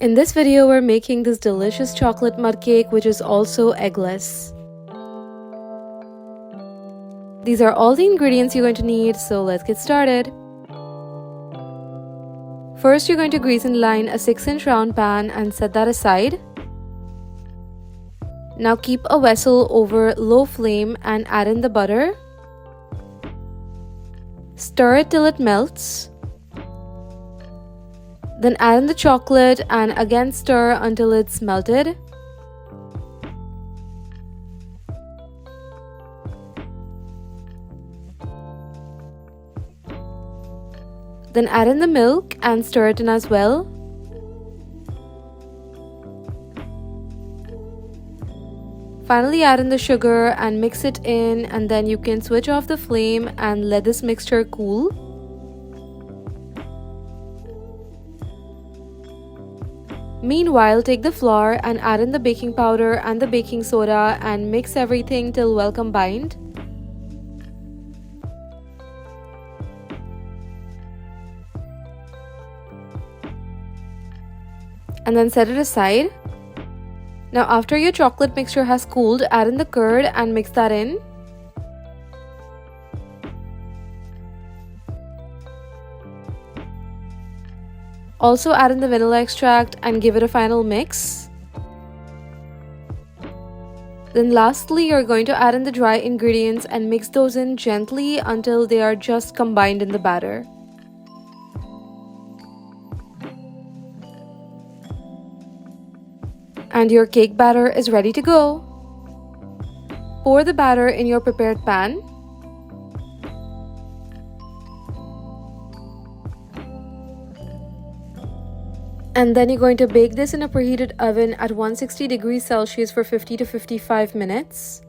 In this video, we're making this delicious chocolate mud cake, which is also eggless. These are all the ingredients you're going to need, so let's get started. First, you're going to grease and line a 6-inch round pan and set that aside. Now keep a vessel over low flame and add in the butter. Stir it till it melts. Then add in the chocolate and again stir until it's melted. Then add in the milk and stir it in as well. Finally add in the sugar and mix it in, and then you can switch off the flame and let this mixture cool. Meanwhile, take the flour and add in the baking powder and the baking soda and mix everything till well combined. And then set it aside. Now after your chocolate mixture has cooled, add in the curd and mix that in. Also add in the vanilla extract and give it a final mix. Then lastly, you're going to add in the dry ingredients and mix those in gently until they are just combined in the batter. And your cake batter is ready to go. Pour the batter in your prepared pan. And then you're going to bake this in a preheated oven at 160 degrees Celsius for 50 to 55 minutes.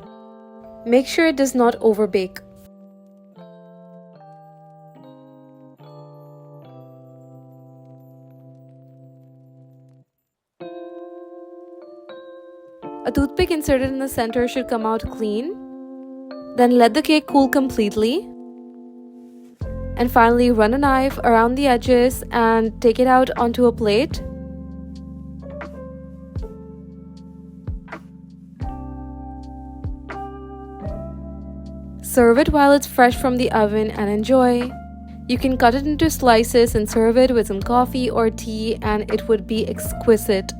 Make sure it does not overbake. A toothpick inserted in the center should come out clean. Then let the cake cool completely. And finally, run a knife around the edges and take it out onto a plate. Serve it while it's fresh from the oven and enjoy. You can cut it into slices and serve it with some coffee or tea, and it would be exquisite.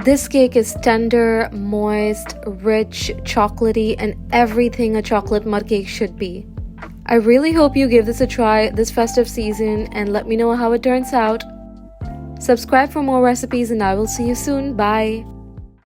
This cake is tender, moist, rich, chocolatey, and everything a chocolate mud cake should be. I really hope you give this a try this festive season and let me know how it turns out. Subscribe for more recipes and I will see you soon. Bye!